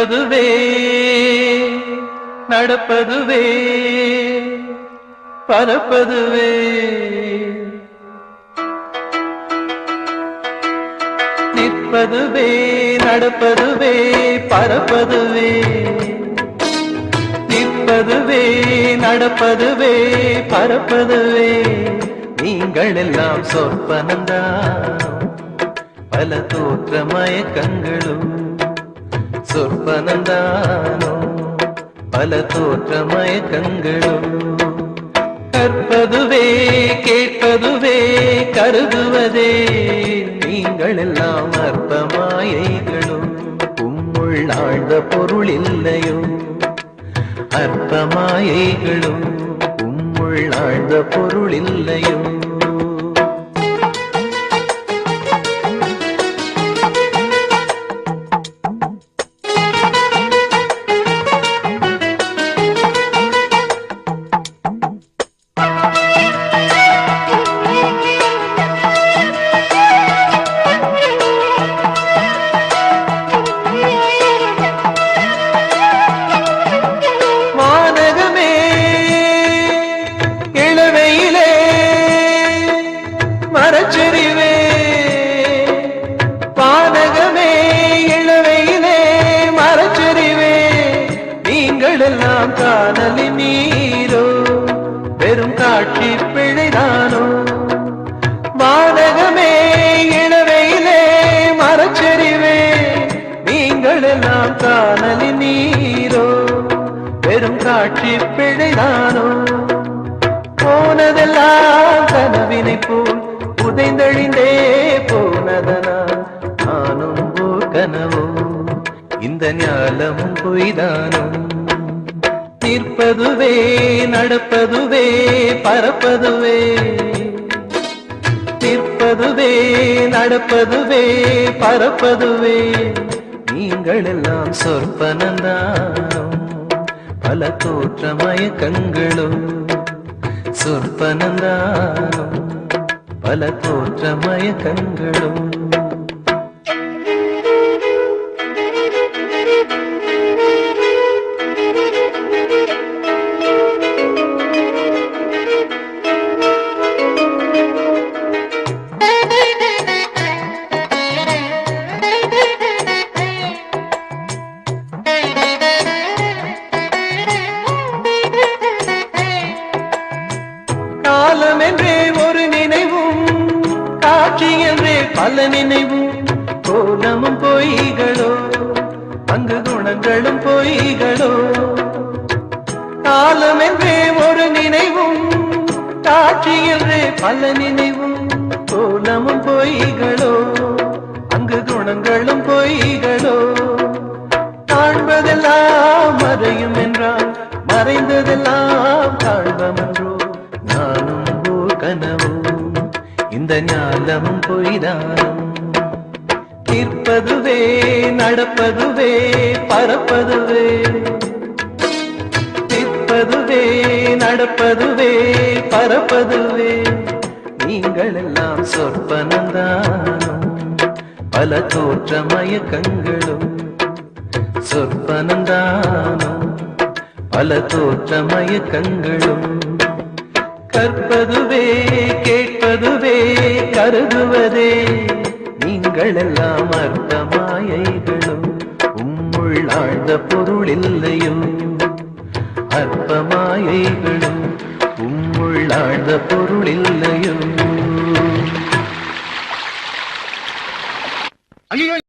நிற்பதுவே நடப்பதுவே பறப்பதுவே நிற்பதுவே நடப்பதுவே பறப்பதுவே நிற்பதுவே நடப்பதுவே பறப்பதுவே நீங்கள் எல்லாம் சொற்பனந்தான் பல தோற்ற மயக்கங்களும் சொற்பனந்தானோ பல தோற்ற மயக்கங்களும் கற்பதுவே கேட்பதுவே கருதுவதே நீங்கள் எல்லாம் அற்ப மாயைகளும் உம்முள் ஆழ்ந்த பொருள் இல்லையோ அற்ப மாயைகளும் உம்முள் ஆழ்ந்த பொருள் இல்லையோ மரச்செறிவே பானகமே இளவையிலே மரச்செறிவே நீங்கள் எல்லாம் காணலி நீரோ வெறும் காட்சி பிழைதானோ பானகமே இளவையிலே மரச்செறிவே நீங்கள் எல்லாம் காணலி நீரோ வெறும் காட்சி பிழைதானோ போனதெல்லாம் கனவினை போல் உதைந்தழிந்தே போனதனால் நானும் ஓர் கனவோ இந்த ஞாலமும் பொய்தானோ நிற்பதுவே நடப்பதுவே பறப்பதுவே நிற்பதுவே நடப்பதுவே பறப்பதுவே நீங்கள் எல்லாம் சொற்பனந்தானோ பல தோற்ற மயக்கங்களும் சொற்பனந்தானோ பல தோற்ற மயக்கங்களும் காலம் என்றே ஒரு நினைவும் காட்சி என்றே பல நினைவும் கோலமும் பொய்களோ அங்கு குணங்களும் பொய்களோ காலம் என்றே ஒரு நினைவும் காட்சி என்றே பல நினைவும் கோலமும் பொய்களோ அங்கு குணங்களும் பொய்களோ காண்பதெல்லாம் மறையும் என்றால் மறைந்ததெல்லாம் காண்பமென்றோ நானும் ஓர் கனவோ இந்த ஞாலமும் பொய்தானும் நிற்பதுவே நடப்பதுவே பறப்பதுவே நிற்பதுவே நடப்பதுவே பறப்பதுவே நீங்கள் எல்லாம் சொற்பனந்தானும் பல தோற்ற மயக்கங்களும் சொற்பனந்தானும் பல தோற்ற மயக்கங்களும் கற்பதுவே கேட்பதுவே கருதுவதே நீங்கள் எல்லாம் அர்த்த மாயைகளும் உம்முள் ஆழ்ந்த பொருள் இல்லையோ அற்ப மாயைகளும் உம்முள் ஆழ்ந்த பொருள் இல்லையோ.